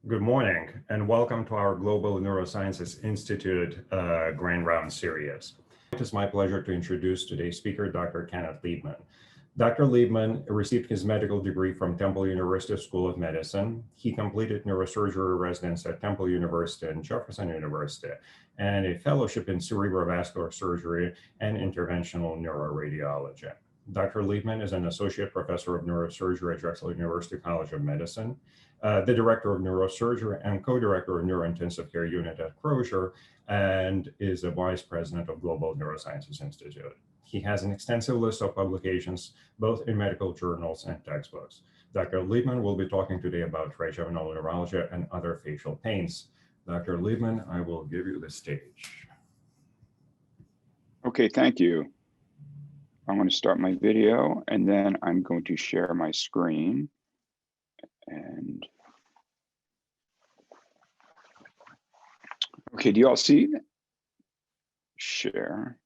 Good morning, and welcome to our Global Neurosciences Institute Grand Round series. It is my pleasure to introduce today's speaker, Dr. Kenneth Liebman. Dr. Liebman received his medical degree from Temple University School of Medicine. He completed neurosurgery residency at Temple University and Jefferson University, and a fellowship in cerebrovascular surgery and interventional neuroradiology. Dr. Liebman is an associate professor of neurosurgery at Drexel University College of Medicine, the director of neurosurgery and co-director of neurointensive care unit at Crozier, and is a vice president of Global Neurosciences Institute. He has an extensive list of publications, both in medical journals and textbooks. Dr. Liebman will be talking today about trigeminal neuralgia and other facial pains. Dr. Liebman, I will give you the stage. Okay, thank you. I'm going to start my video and then I'm going to share my screen. And okay, do you all see it? Share.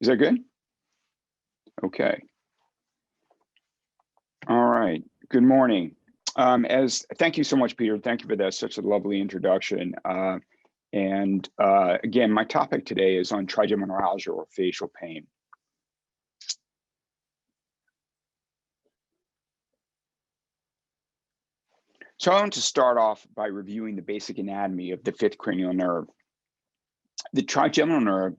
Is that good? Okay. All right. Good morning. Thank you so much, Peter. Thank you for that. Such a lovely introduction. Again, my topic today is on trigeminal neuralgia or facial pain. So I want to start off by reviewing the basic anatomy of the fifth cranial nerve. The trigeminal nerve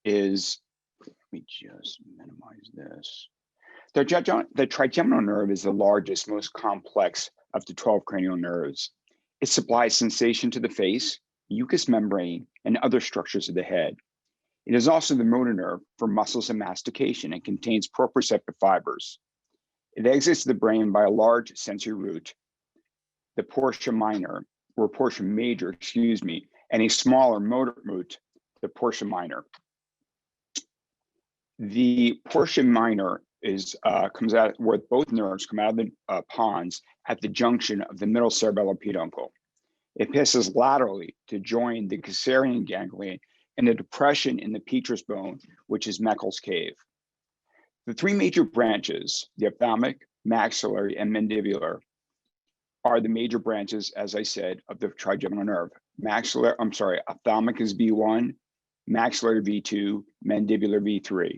is, let me just minimize this. The trigeminal nerve is the largest, most complex of the 12 cranial nerves. It supplies sensation to the face, mucous membrane, and other structures of the head. It is also the motor nerve for muscles and mastication and contains proprioceptive fibers. It exits the brain by a large sensory root, the portia minor, or portia major, and a smaller motor root, the portia minor. The portia minor comes out where both nerves come out of the pons at the junction of the middle cerebellar peduncle. It passes laterally to join the Glycerol ganglion and a depression in the petrous bone, which is Meckel's cave. The three major branches, the ophthalmic, maxillary, and mandibular, are the major branches, as I said, of the trigeminal nerve. Ophthalmic is V1, maxillary V2, mandibular V3.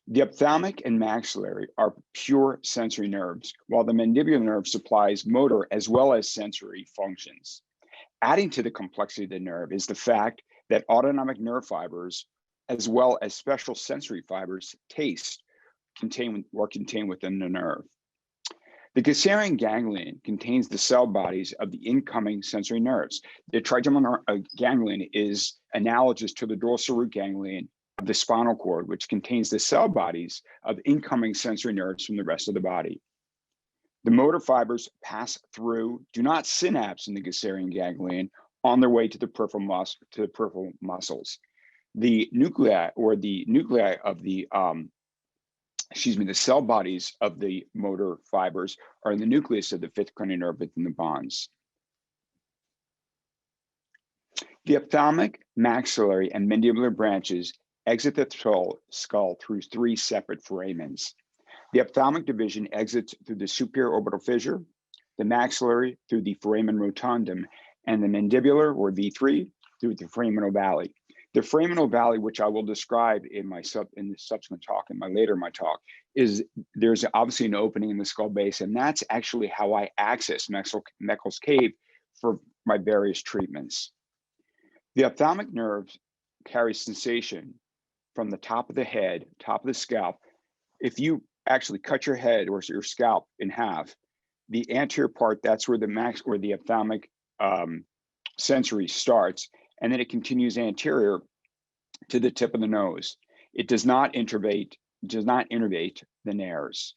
The ophthalmic and maxillary are pure sensory nerves, while the mandibular nerve supplies motor as well as sensory functions. Adding to the complexity of the nerve is the fact that autonomic nerve fibers, as well as special sensory fibers, contained within the nerve. The Glycerol ganglion contains the cell bodies of the incoming sensory nerves. The trigeminal ganglion is analogous to the dorsal root ganglion of the spinal cord, which contains the cell bodies of incoming sensory nerves from the rest of the body. The motor fibers pass through, do not synapse in the Glycerol ganglion on their way to the peripheral muscles. The nuclei of the the cell bodies of the motor fibers are in the nucleus of the fifth cranial nerve within the pons. The ophthalmic, maxillary, and mandibular branches exit the skull through three separate foramens. The ophthalmic division exits through the superior orbital fissure, the maxillary through the foramen rotundum, and the mandibular, or V3, through the foraminal valley. The foraminal valley, which I will describe in the subsequent talk, in my talk, is there's obviously an opening in the skull base, and that's actually how I access Meckel's cave for my various treatments. The ophthalmic nerve carries sensation from the top of the head, top of the scalp. If you actually cut your head or your scalp in half, the anterior part, that's where the ophthalmic sensory starts, and then it continues anterior to the tip of the nose. It does not innervate the nares.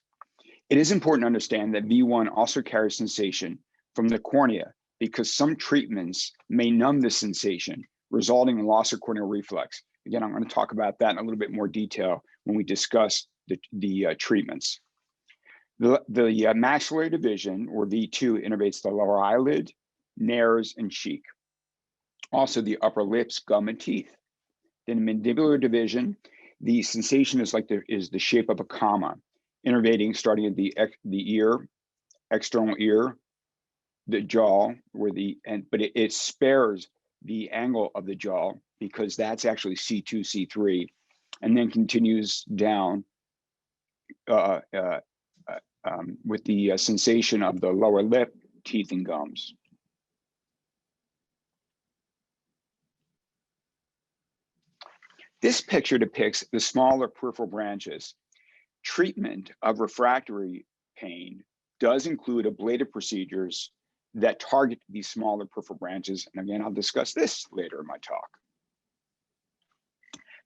It is important to understand that V1 also carries sensation from the cornea because some treatments may numb the sensation, resulting in loss of corneal reflex. Again, I'm going to talk about that in a little bit more detail when we discuss the treatments. The maxillary division, or V2, innervates the lower eyelid, nares, and cheek. Also the upper lips, gum, and teeth. Then mandibular division The sensation is is the shape of a comma, innervating starting at the ear, external ear, the jaw, but it spares the angle of the jaw because that's actually C2, C3, and then continues down with the sensation of the lower lip, teeth, and gums. This picture depicts the smaller peripheral branches. Treatment of refractory pain does include ablative procedures that target these smaller peripheral branches. And again, I'll discuss this later in my talk.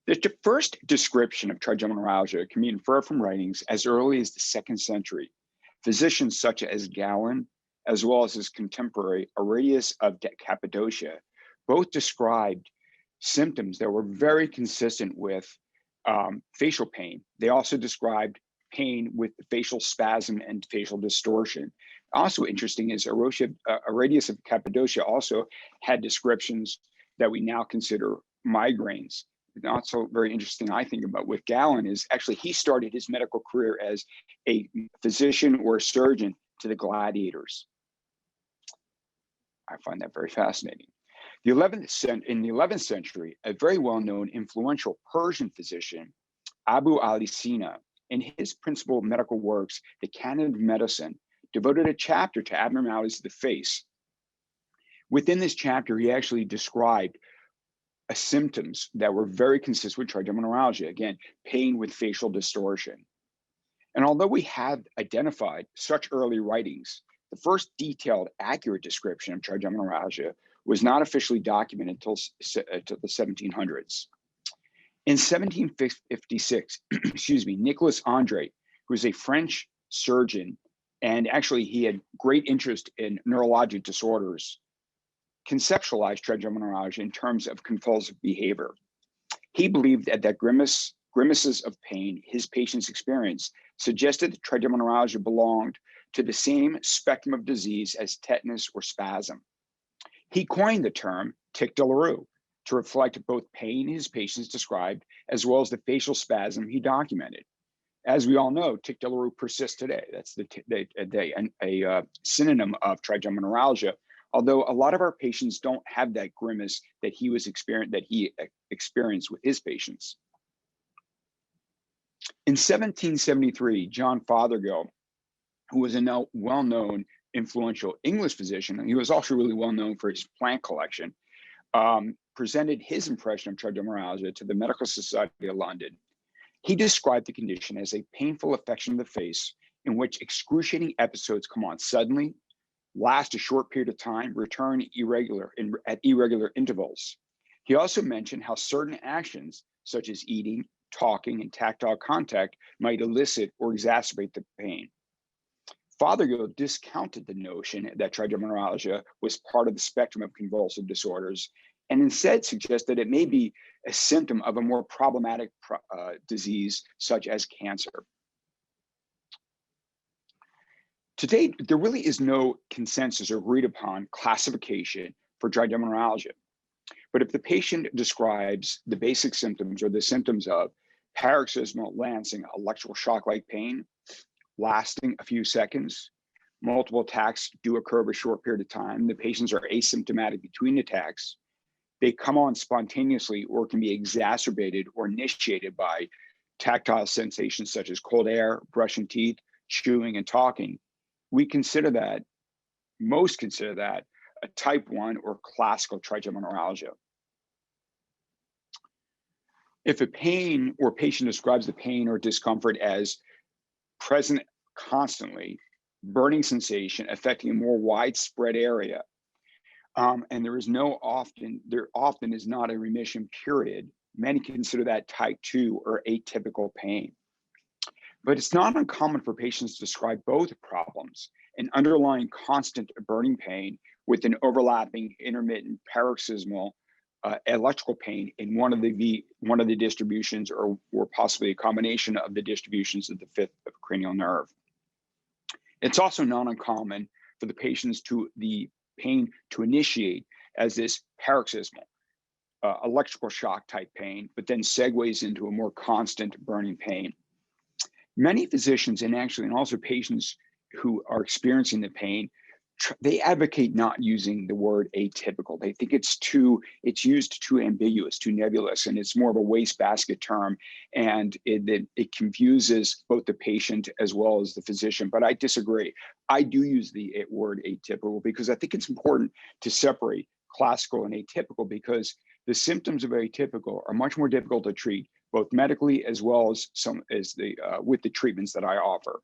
The first description of trigeminal neuralgia can be inferred from writings as early as the 2nd century. Physicians such as Galen, as well as his contemporary Arrhenius of Cappadocia, both described symptoms that were very consistent with facial pain. They also described pain with facial spasm and facial distortion. Also interesting is Arrhenius of Cappadocia also had descriptions that we now consider migraines. Not so very interesting, I think, about with Galen is actually he started his medical career as a physician or a surgeon to the gladiators. I find that very fascinating. In the 11th century, a very well-known influential Persian physician, Abu Ali Sina, in his principal medical works, The Canon of Medicine, devoted a chapter to abnormalities of the face. Within this chapter, he actually described symptoms that were very consistent with trigeminal neuralgia, again, pain with facial distortion. And although we have identified such early writings, the first detailed, accurate description of trigeminal neuralgia was not officially documented until the 1700s. In 1756, excuse me, Nicolas André, who was a French surgeon, and actually he had great interest in neurologic disorders, conceptualized trigeminal neuralgia in terms of convulsive behavior. He believed that grimaces of pain his patients experienced suggested that trigeminal neuralgia belonged to the same spectrum of disease as tetanus or spasm. He coined the term tic douloureux to reflect both pain his patients described as well as the facial spasm he documented. As we all know, tic douloureux persists today. That's a synonym of trigeminal neuralgia. Although a lot of our patients don't have that grimace that he experienced with his patients. In 1773, John Fathersgill, who was a well-known influential English physician, and he was also really well known for his plant collection, presented his impression of trigeminal neuralgia to the Medical Society of London. He described the condition as a painful affection of the face in which excruciating episodes come on suddenly, last a short period of time, return at irregular intervals. He also mentioned how certain actions, such as eating, talking, and tactile contact, might elicit or exacerbate the pain. Fothergill discounted the notion that trigeminal neuralgia was part of the spectrum of convulsive disorders, and instead suggested it may be a symptom of a more problematic disease, such as cancer. To date, there really is no consensus or agreed upon classification for trigeminal neuralgia. But if the patient describes the basic symptoms or the symptoms of paroxysmal lancing electrical shock-like pain, lasting a few seconds, multiple attacks do occur over a short period of time, the patients are asymptomatic between attacks, they come on spontaneously or can be exacerbated or initiated by tactile sensations such as cold air, brushing teeth, chewing, and talking, most consider that a type 1 or classical trigeminal neuralgia. If a pain or patient describes the pain or discomfort as present constantly, burning sensation affecting a more widespread area, and there often is not a remission period, many consider that type 2 or atypical pain. But it's not uncommon for patients to describe both problems, an underlying constant burning pain with an overlapping intermittent paroxysmal electrical pain in one of the distributions or possibly a combination of the distributions of the fifth cranial nerve. It's also not uncommon for the patients the pain to initiate as this paroxysmal, electrical shock type pain, but then segues into a more constant burning pain. Many physicians and also patients who are experiencing the pain, they advocate not using the word atypical. They think it's used too ambiguous, too nebulous, and it's more of a wastebasket term, and it confuses both the patient as well as the physician. But I disagree. I do use the word atypical because I think it's important to separate classical and atypical, because the symptoms of atypical are much more difficult to treat, both medically as well as with the treatments that I offer.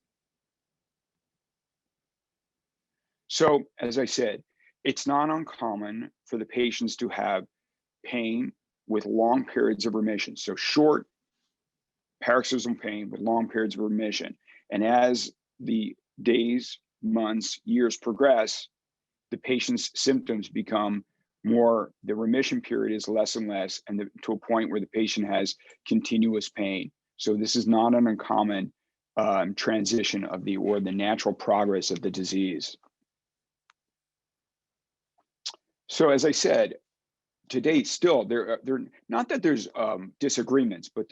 So, as I said, it's not uncommon for the patients to have pain with long periods of remission. So short paroxysmal pain with long periods of remission. And as the days, months, years progress, the patient's symptoms become more, the remission period is less and less, and to a point where the patient has continuous pain. So this is not an uncommon transition of the natural progress of the disease. So as I said, today still there not that there's disagreements, but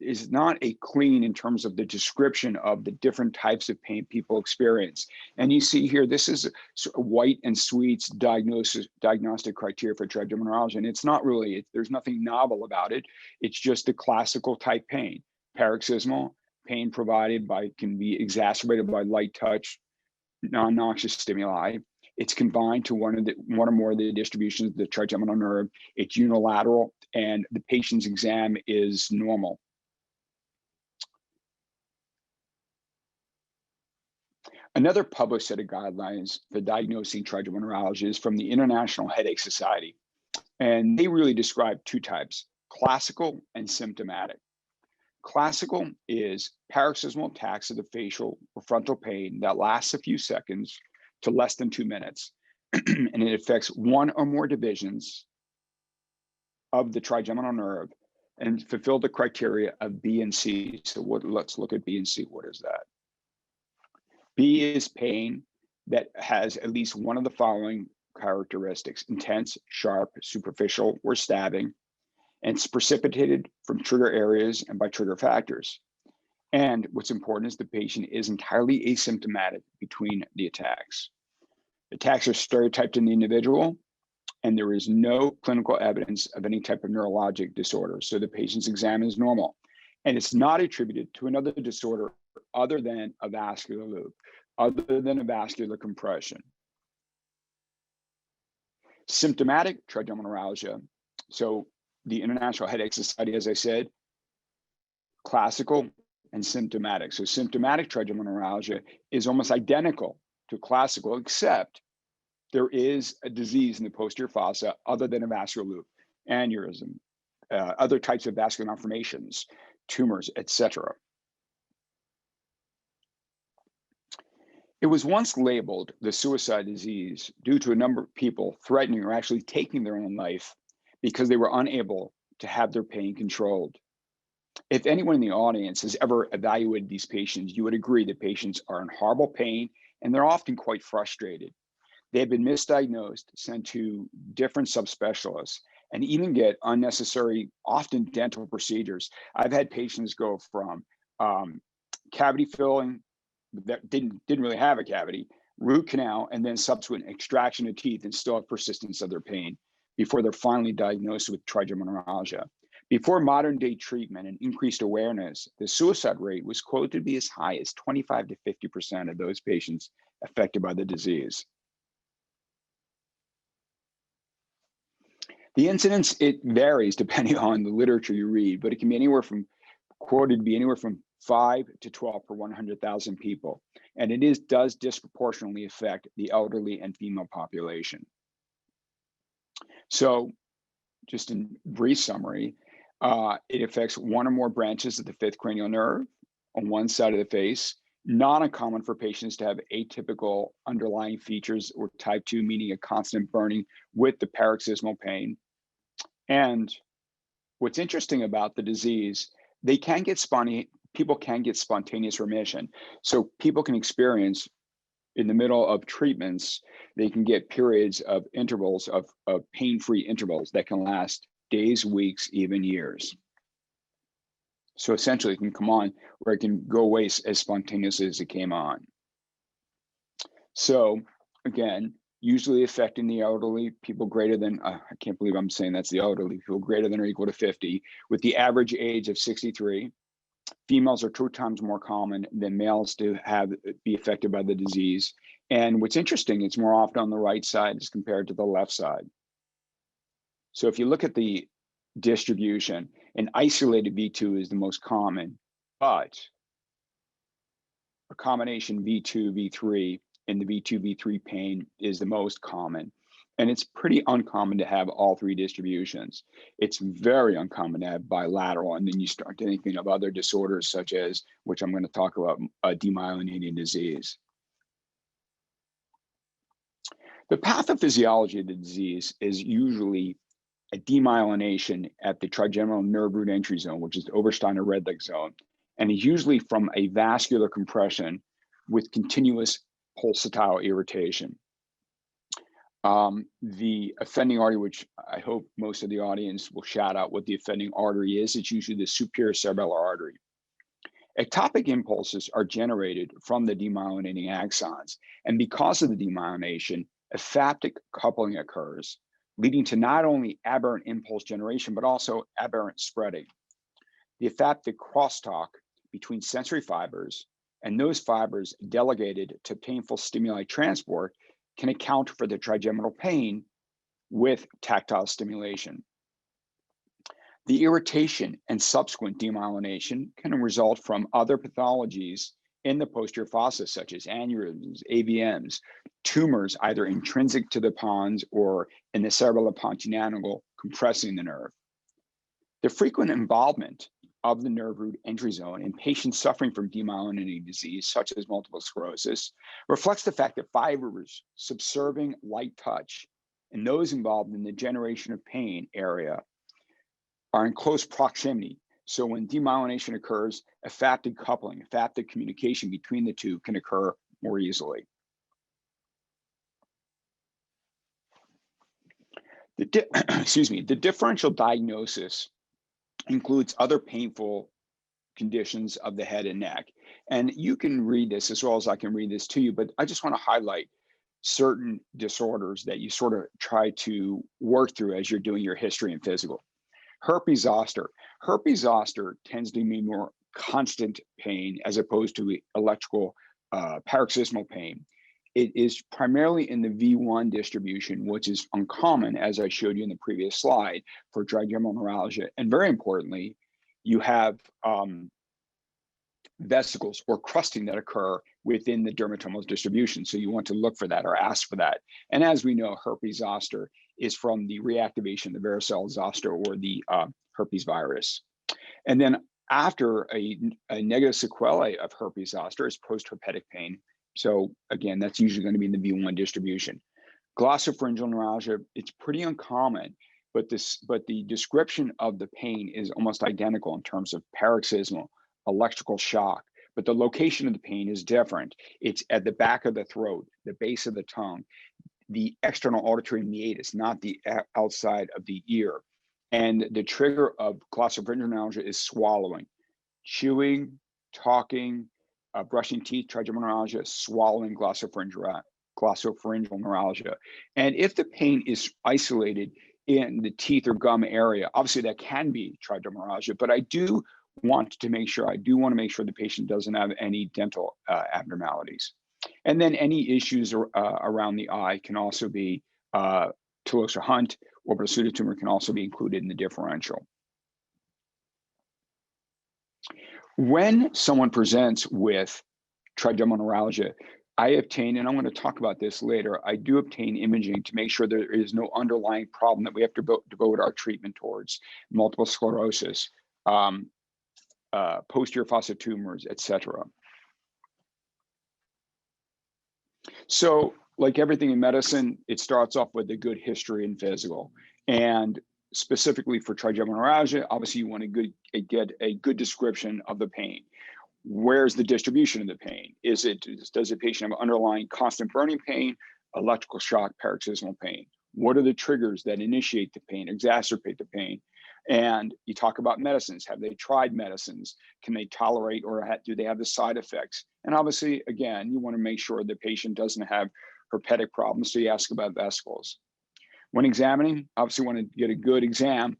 is not a clean in terms of the description of the different types of pain people experience. And you see here, this is a White and Sweet's diagnostic criteria for trigeminal neuralgia, and it's not really, there's nothing novel about it. It's just the classical type pain, paroxysmal pain can be exacerbated by light touch, non-noxious stimuli. It's confined to one or more of the distributions of the trigeminal nerve. It's unilateral, and the patient's exam is normal. Another published set of guidelines for diagnosing trigeminal neuralgia is from the International Headache Society. And they really describe two types, classical and symptomatic. Classical is paroxysmal attacks of the facial or frontal pain that lasts a few seconds to less than 2 minutes. And it affects one or more divisions of the trigeminal nerve and fulfill the criteria of B and C. So let's look at B and C. What is that? B is pain that has at least one of the following characteristics: intense, sharp, superficial, or stabbing. And it's precipitated from trigger areas and by trigger factors. And what's important is the patient is entirely asymptomatic between the attacks. Attacks are stereotyped in the individual, and there is no clinical evidence of any type of neurologic disorder. So the patient's exam is normal. And it's not attributed to another disorder other than a vascular loop, other than a vascular compression. Symptomatic trigeminal neuralgia. So the International Headache Society, as I said, classical and symptomatic. So symptomatic trigeminal neuralgia is almost identical to classical, except there is a disease in the posterior fossa other than a vascular loop, aneurysm, other types of vascular malformations, tumors, etc. It was once labeled the suicide disease due to a number of people threatening or actually taking their own life because they were unable to have their pain controlled. If anyone in the audience has ever evaluated these patients, you would agree that patients are in horrible pain and they're often quite frustrated. They have been misdiagnosed, sent to different subspecialists, and even get unnecessary, often dental procedures. I've had patients go from cavity filling that didn't really have a cavity, root canal, and then subsequent extraction of teeth and still have persistence of their pain before they're finally diagnosed with trigeminal neuralgia. Before modern day treatment and increased awareness, the suicide rate was quoted to be as high as 25 to 50% of those patients affected by the disease. The incidence, it varies depending on the literature you read, but it can be quoted to be anywhere from 5 to 12 per 100,000 people. And it does disproportionately affect the elderly and female population. So just in brief summary, it affects one or more branches of the fifth cranial nerve on one side of the face. Not uncommon for patients to have atypical underlying features or type 2, meaning a constant burning with the paroxysmal pain. And what's interesting about the disease, people can get spontaneous remission. So people can experience, in the middle of treatments, they can get periods of intervals of pain-free intervals that can last days, weeks, even years. So essentially it can come on or it can go away as spontaneously as it came on. So again, usually affecting the elderly, people greater than, I can't believe I'm saying that's the elderly, people greater than or equal to 50, with the average age of 63. Females are 2 times more common than males to be affected by the disease. And what's interesting, it's more often on the right side as compared to the left side. So if you look at the distribution, an isolated V2 is the most common, but a combination V2, V3 in the V2, V3 pain is the most common. And it's pretty uncommon to have all 3 distributions. It's very uncommon to have bilateral. And then you start thinking of other disorders such as, which I'm going to talk about, demyelinating disease. The pathophysiology of the disease is usually a demyelination at the trigeminal nerve root entry zone, which is the Obersteiner-Redlich zone, and is usually from a vascular compression with continuous pulsatile irritation. The offending artery, which I hope most of the audience will shout out what the offending artery is, it's usually the superior cerebellar artery. Ectopic impulses are generated from the demyelinating axons, and because of the demyelination, ephaptic coupling occurs, leading to not only aberrant impulse generation, but also aberrant spreading. The ephaptic crosstalk between sensory fibers and those fibers delegated to painful stimuli transport can account for the trigeminal pain with tactile stimulation. The irritation and subsequent demyelination can result from other pathologies in the posterior fossa, such as aneurysms, AVMs, tumors either intrinsic to the pons or in the cerebellopontinangle compressing the nerve. The frequent involvement of the nerve root entry zone in patients suffering from demyelinating disease, such as multiple sclerosis, reflects the fact that fibers subserving light touch and those involved in the generation of pain area are in close proximity. So when demyelination occurs, ephaptic coupling, ephaptic communication between the two can occur more easily. The differential diagnosis includes other painful conditions of the head and neck. And you can read this as well as I can read this to you, but I just want to highlight certain disorders that you sort of try to work through as you're doing your history and physical. Herpes zoster. Herpes zoster tends to be more constant pain as opposed to electrical paroxysmal pain. It is primarily in the V1 distribution, which is uncommon, as I showed you in the previous slide, for trigeminal neuralgia. And very importantly, you have vesicles or crusting that occur within the dermatomal distribution. So you want to look for that or ask for that. And as we know, herpes zoster is from the reactivation of the varicella zoster or the herpes virus. And then after a negative sequelae of herpes zoster is postherpetic pain. So again, that's usually going to be in the V1 distribution. Glossopharyngeal neuralgia, it's pretty uncommon, but the description of the pain is almost identical in terms of paroxysmal, electrical shock, but the location of the pain is different. It's at the back of the throat, the base of the tongue, the external auditory meatus, not the outside of the ear. And the trigger of glossopharyngeal neuralgia is swallowing, chewing, talking, brushing teeth, trigeminal neuralgia, swallowing, glossopharyngeal neuralgia. And if the pain is isolated in the teeth or gum area, obviously that can be trigeminal neuralgia, but I do want to make sure the patient doesn't have any dental abnormalities. And then any issues around the eye can also be Toulouse Hunt, orbital pseudotumor can also be included in the differential. When someone presents with trigeminal neuralgia, I obtain, and I'm going to talk about this later, I do obtain imaging to make sure there is no underlying problem that we have to devote our treatment towards, multiple sclerosis, posterior fossa tumors, etc. So like everything in medicine, it starts off with a good history and physical. And specifically for trigeminal neuralgia, obviously you want to get a good description of the pain. Where's the distribution of the pain? Does the patient have underlying constant burning pain, electrical shock, paroxysmal pain? What are the triggers that initiate the pain, exacerbate the pain? And you talk about medicines. Have they tried medicines? Can they tolerate, or do they have the side effects? And obviously, again, you want to make sure the patient doesn't have herpetic problems, so you ask about vesicles. When examining, obviously you want to get a good exam,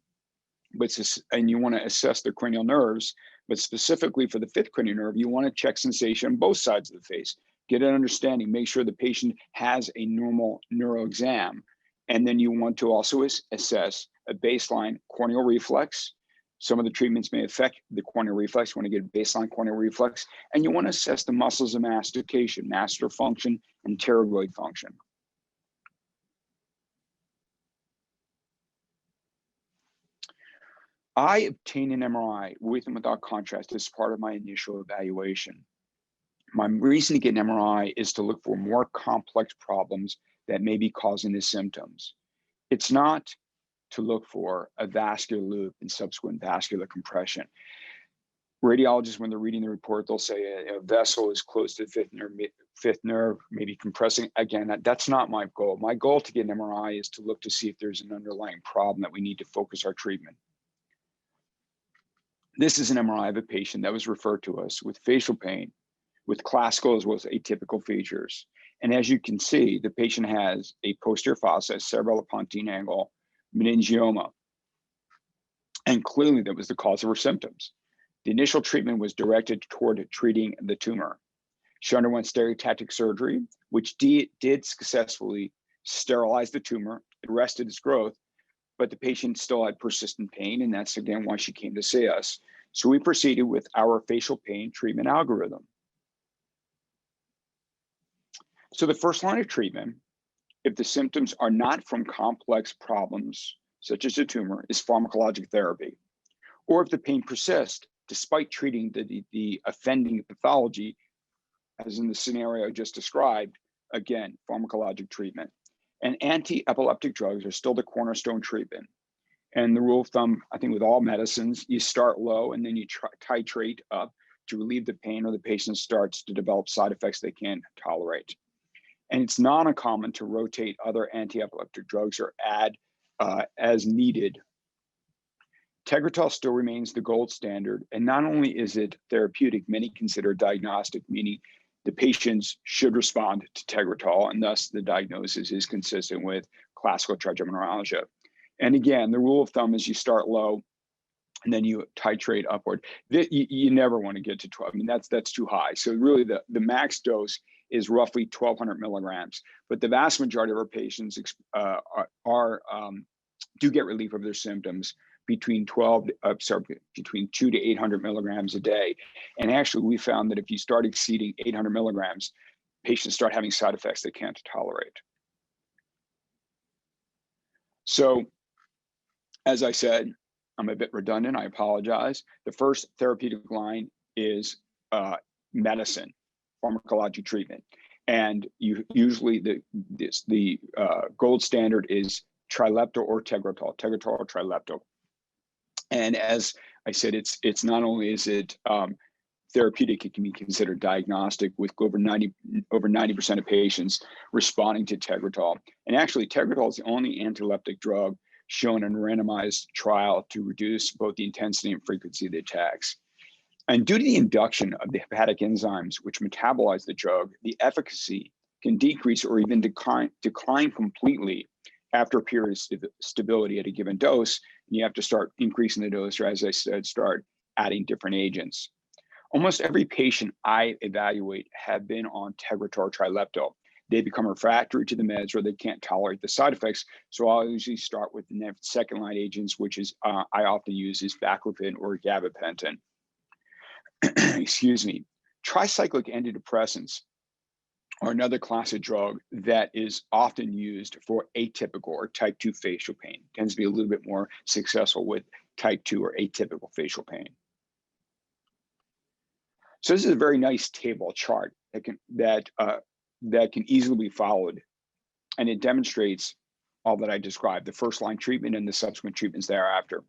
and you want to assess the cranial nerves, but specifically for the fifth cranial nerve, you want to check sensation on both sides of the face, get an understanding, make sure the patient has a normal neuro exam. And then you want to also assess a baseline corneal reflex. Some of the treatments may affect the corneal reflex. You want to get a baseline corneal reflex, and you want to assess the muscles of mastication, masseter function, and pterygoid function. I obtain an MRI with and without contrast as part of my initial evaluation. My reason to get an MRI is to look for more complex problems that may be causing the symptoms. It's not to look for a vascular loop and subsequent vascular compression. Radiologists, when they're reading the report, they'll say a vessel is close to the fifth nerve, maybe compressing. Again, that's not my goal. My goal to get an MRI is to look to see if there's an underlying problem that we need to focus our treatment. This is an MRI of a patient that was referred to us with facial pain, with classical as well as atypical features. And as you can see, the patient has a posterior fossa, cerebellopontine angle, meningioma. And clearly that was the cause of her symptoms. The initial treatment was directed toward treating the tumor. She underwent stereotactic surgery, which did successfully sterilize the tumor, arrested its growth, but the patient still had persistent pain, and that's again why she came to see us. So we proceeded with our facial pain treatment algorithm. So the first line of treatment, if the symptoms are not from complex problems, such as a tumor, is pharmacologic therapy. Or if the pain persists, despite treating the offending pathology, as in the scenario I just described, again, pharmacologic treatment. And anti-epileptic drugs are still the cornerstone treatment. And the rule of thumb, I think with all medicines, you start low and then you titrate up to relieve the pain, or the patient starts to develop side effects they can't tolerate. And it's not uncommon to rotate other anti-epileptic drugs or add as needed. Tegretol still remains the gold standard. And not only is it therapeutic, many consider it diagnostic, meaning the patients should respond to Tegretol, and thus the diagnosis is consistent with classical trigeminal neuralgia. And again, the rule of thumb is you start low and then you titrate upward. You never want to get to 12. I mean, that's too high. So really the max dose is roughly 1,200 milligrams. But the vast majority of our patients do get relief of their symptoms between 2 to 800 milligrams a day. And actually, we found that if you start exceeding 800 milligrams, patients start having side effects they can't tolerate. So, as I said, I'm a bit redundant, I apologize. The first therapeutic line is medicine, pharmacologic treatment. And usually the gold standard is Trileptal or Tegretol or Trileptal. And as I said, it's not only is it therapeutic, it can be considered diagnostic, with over 90% of patients responding to Tegretol. And actually, Tegretol is the only anti-epileptic drug shown in a randomized trial to reduce both the intensity and frequency of the attacks. And due to the induction of the hepatic enzymes which metabolize the drug, the efficacy can decrease or even decline completely after a period of stability at a given dose. And you have to start increasing the dose, or as I said, start adding different agents. Almost every patient I evaluate have been on Tegretol or Trileptal. They become refractory to the meds, or they can't tolerate the side effects. So I'll usually start with the second line agents, which is I often use is baclofen or gabapentin. Excuse me. Tricyclic antidepressants are another class of drug that is often used for atypical or type 2 facial pain. It tends to be a little bit more successful with type 2 or atypical facial pain. So this is a very nice table chart that can easily be followed, and it demonstrates all that I described: the first line treatment and the subsequent treatments thereafter.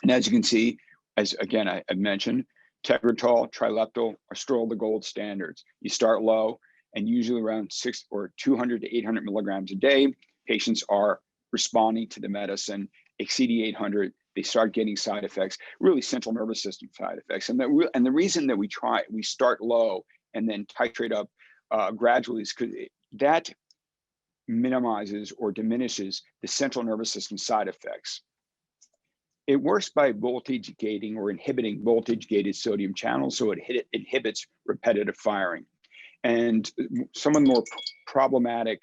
And as you can see, as again I mentioned, Tegretol, Trileptal are still the gold standards. You start low, and usually around 200 to 800 milligrams a day. patients are responding to the medicine, exceeding 800, they start getting side effects, really central nervous system side effects. And the reason that we start low and then titrate up gradually is because that minimizes or diminishes the central nervous system side effects. It works by voltage gating or inhibiting voltage gated sodium channels, so it inhibits repetitive firing. And some of the more problematic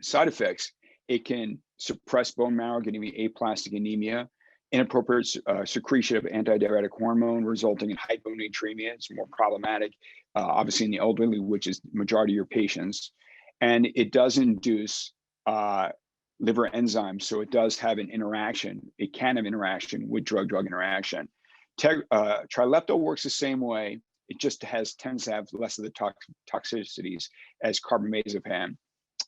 side effects, it can suppress bone marrow, giving aplastic anemia, inappropriate secretion of antidiuretic hormone, resulting in hyponatremia. It's more problematic, obviously in the elderly, which is the majority of your patients. And it does induce liver enzymes, so it does have an interaction. It can have interaction with drug-drug interaction. Trileptal works the same way. It just tends to have less of the toxicities as carbamazepam.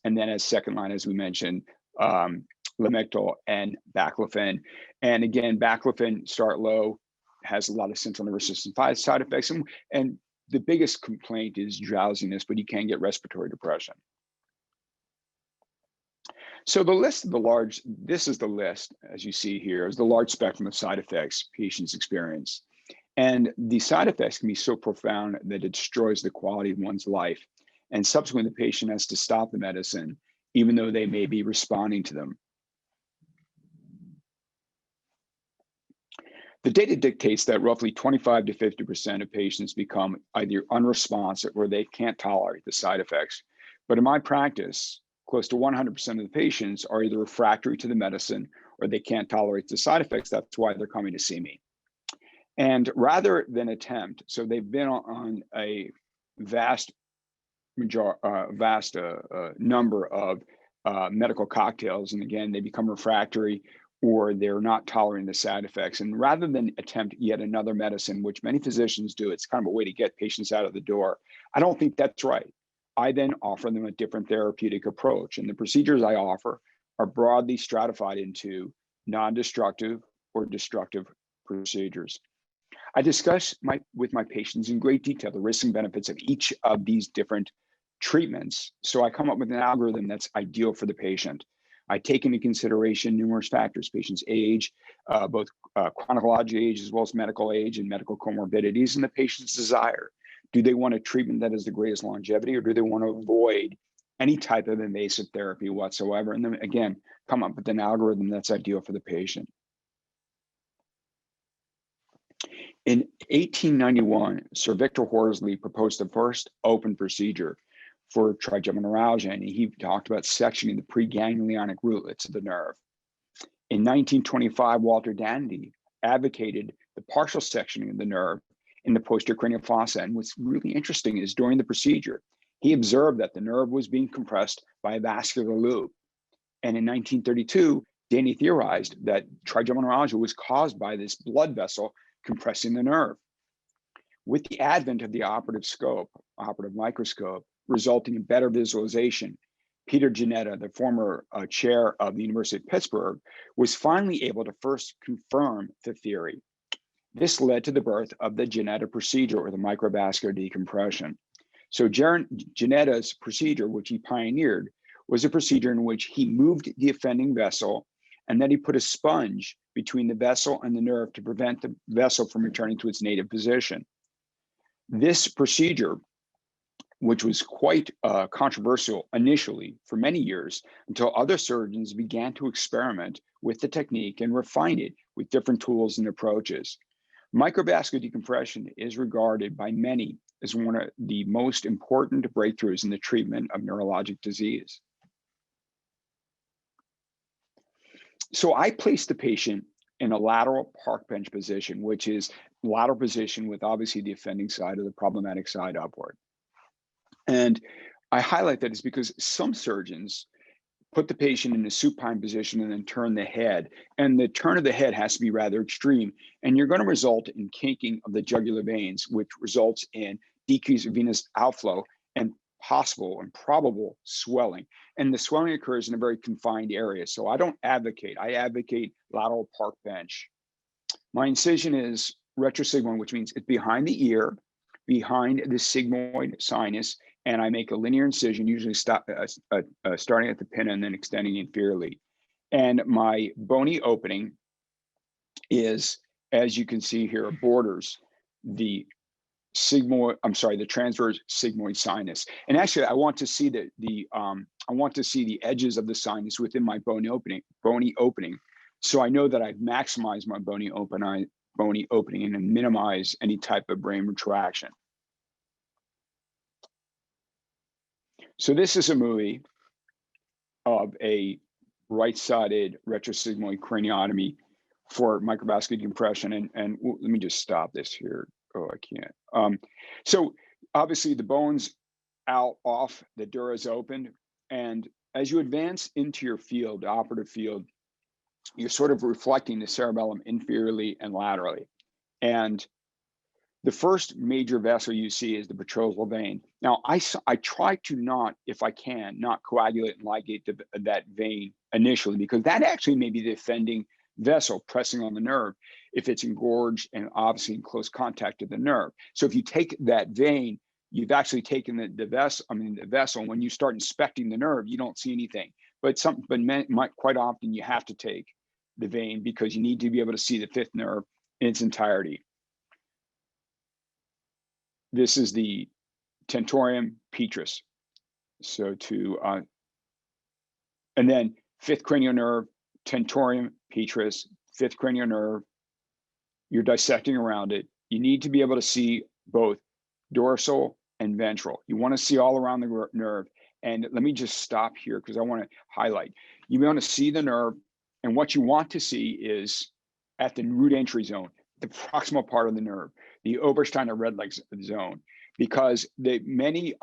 And then as second line, as we mentioned, lamictal and baclofen. And again, baclofen, start low, has a lot of central nervous system side effects. And the biggest complaint is drowsiness, but you can get respiratory depression. So the list of this is the list, as you see here, is the large spectrum of side effects patients experience. And the side effects can be so profound that it destroys the quality of one's life. And subsequently, the patient has to stop the medicine, even though they may be responding to them. The data dictates that roughly 25 to 50% of patients become either unresponsive or they can't tolerate the side effects. But in my practice, close to 100% of the patients are either refractory to the medicine or they can't tolerate the side effects. That's why they're coming to see me. And rather than attempt, so they've been on a vast number of medical cocktails, and again, they become refractory or they're not tolerating the side effects. And rather than attempt yet another medicine, which many physicians do, it's kind of a way to get patients out of the door. I don't think that's right. I then offer them a different therapeutic approach. And the procedures I offer are broadly stratified into non-destructive or destructive procedures. I discuss with my patients in great detail the risks and benefits of each of these different treatments. So I come up with an algorithm that's ideal for the patient. I take into consideration numerous factors, patient's age, both chronological age as well as medical age and medical comorbidities, and the patient's desire. Do they want a treatment that has the greatest longevity, or do they want to avoid any type of invasive therapy whatsoever? And then again, come up with an algorithm that's ideal for the patient. In 1891, Sir Victor Horsley proposed the first open procedure for trigeminal neuralgia, and he talked about sectioning the preganglionic rootlets of the nerve. In 1925, Walter Dandy advocated the partial sectioning of the nerve in the posterior cranial fossa. And what's really interesting is during the procedure, he observed that the nerve was being compressed by a vascular loop. And in 1932, Dandy theorized that trigeminal neuralgia was caused by this blood vessel compressing the nerve. With the advent of the operative microscope, resulting in better visualization, Peter Ginetta, the former chair of the University of Pittsburgh, was finally able to first confirm the theory. This led to the birth of the Ginetta procedure, or the microvascular decompression. So Ginetta's procedure, which he pioneered, was a procedure in which he moved the offending vessel, and then he put a sponge between the vessel and the nerve to prevent the vessel from returning to its native position. This procedure, which was quite controversial initially for many years, until other surgeons began to experiment with the technique and refine it with different tools and approaches. Microvascular decompression is regarded by many as one of the most important breakthroughs in the treatment of neurologic disease. So I place the patient in a lateral park bench position, which is lateral position with obviously the offending side or the problematic side upward. And I highlight that is because some surgeons put the patient in a supine position and then turn the head. And the turn of the head has to be rather extreme. And you're going to result in kinking of the jugular veins, which results in decreased venous outflow and possible and probable swelling. And the swelling occurs in a very confined area. So I don't advocate. I advocate lateral park bench. My incision is retrosigmoid, which means it's behind the ear, behind the sigmoid sinus, and I make a linear incision, usually starting at the pinna and then extending inferiorly. And my bony opening is, as you can see here, borders the transverse sigmoid sinus. And actually, I want to see the edges of the sinus within my bony opening, so I know that I've maximized my bony opening and minimize any type of brain retraction. So this is a movie of a right-sided retrosigmoid craniotomy for microvascular decompression. And let me just stop this here. Oh, I can't. So obviously the bone's off, the dura is opened. And as you advance into your field, the operative field, you're sort of reflecting the cerebellum inferiorly and laterally. And the first major vessel you see is the petrosal vein. Now, I try to not, if I can, not coagulate and ligate that vein initially, because that actually may be the offending vessel pressing on the nerve if it's engorged and obviously in close contact to the nerve. So if you take that vein, you've actually taken the vessel. When you start inspecting the nerve, you don't see anything. But quite often you have to take the vein because you need to be able to see the fifth nerve in its entirety. This is the tentorium petrous. So and then fifth cranial nerve, tentorium petrous, fifth cranial nerve. You're dissecting around it. You need to be able to see both dorsal and ventral. You want to see all around the nerve. And let me just stop here because I want to highlight. You want to see the nerve, and what you want to see is at the root entry zone, the proximal part of the nerve, the Obersteiner red leg zone, because many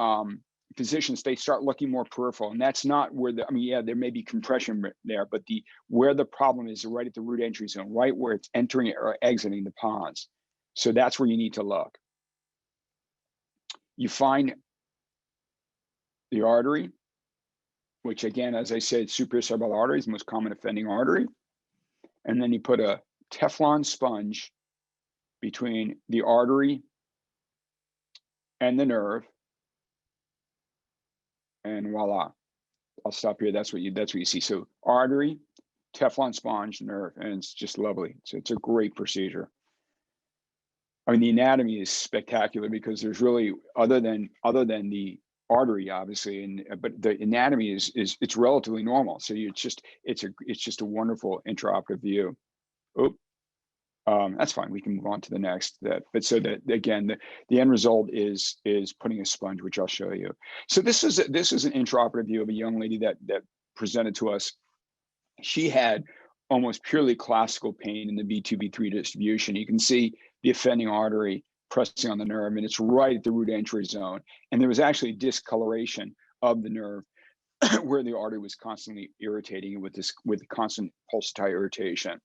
physicians, they start looking more peripheral, and that's not where there may be compression there, but where the problem is right at the root entry zone, right where it's entering or exiting the pons. So that's where you need to look. You find the artery, which again, as I said, superior cerebral artery is the most common offending artery. And then you put a Teflon sponge between the artery and the nerve, and voila. I'll stop here. That's what you see. So artery, Teflon sponge, nerve, and it's just lovely. So it's a great procedure. I mean, the anatomy is spectacular because there's really, other than the artery, obviously, but the anatomy is it's relatively normal. So it's just a wonderful intraoperative view. That's fine. We can move on to the next. But so that again, the end result is putting a sponge, which I'll show you. So this is an intraoperative view of a young lady that presented to us. She had almost purely classical pain in the B2, B3 distribution. You can see the offending artery pressing on the nerve, and it's right at the root entry zone. And there was actually discoloration of the nerve where the artery was constantly irritating with constant pulsatile irritation.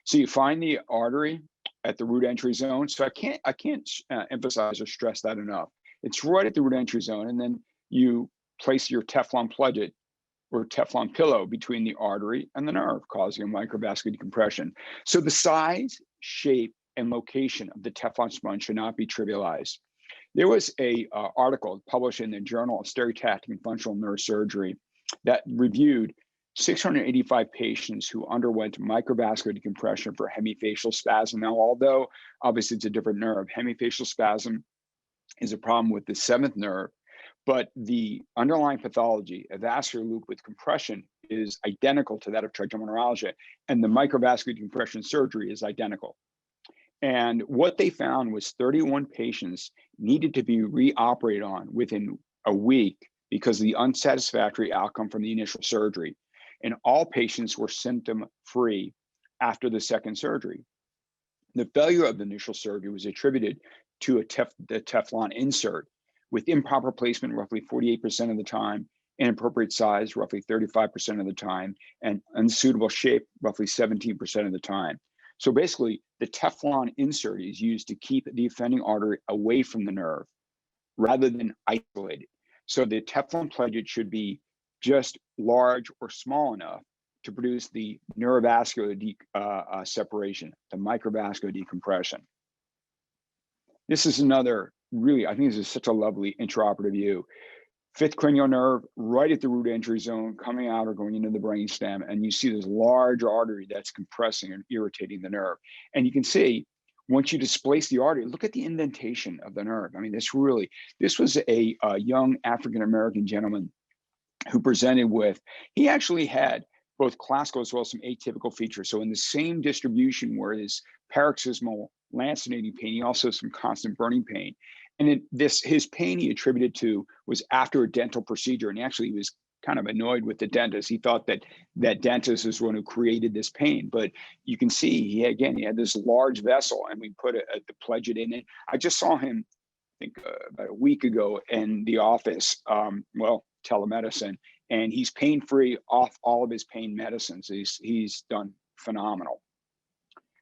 So you find the artery at the root entry zone. So I can't emphasize or stress that enough. It's right at the root entry zone, and then you place your Teflon pledget or Teflon pillow between the artery and the nerve, causing a microvascular decompression. So the size, shape, and location of the Teflon sponge should not be trivialized. There was a article published in the Journal of Stereotactic and Functional Neurosurgery that reviewed 685 patients who underwent microvascular decompression for hemifacial spasm. Now, although obviously it's a different nerve, hemifacial spasm is a problem with the seventh nerve, but the underlying pathology, a vascular loop with compression, is identical to that of trigeminal neuralgia, and the microvascular decompression surgery is identical. And what they found was 31 patients needed to be reoperated on within a week because of the unsatisfactory outcome from the initial surgery. And all patients were symptom-free after the second surgery. The failure of the initial surgery was attributed to the Teflon insert with improper placement roughly 48% of the time, inappropriate size roughly 35% of the time, and unsuitable shape roughly 17% of the time. So basically, the Teflon insert is used to keep the offending artery away from the nerve rather than isolated. So the Teflon pledget should be just large or small enough to produce the neurovascular separation, the microvascular decompression. This is another really, I think this is such a lovely intraoperative view. fifth cranial nerve right at the root entry zone, coming out or going into the brainstem, and you see this large artery that's compressing and irritating the nerve. And you can see, once you displace the artery, look at the indentation of the nerve. I mean, this was a young African-American gentleman who presented with, he actually had both classical as well as some atypical features. So in the same distribution where his paroxysmal lancinating pain, he also has some constant burning pain. And his pain he attributed to was after a dental procedure. And actually he was kind of annoyed with the dentist. He thought that dentist is one who created this pain. But you can see, he had this large vessel, and we put the Pledget in it. I just saw him, I think about a week ago in the office, telemedicine, and he's pain-free off all of his pain medicines. He's done phenomenal.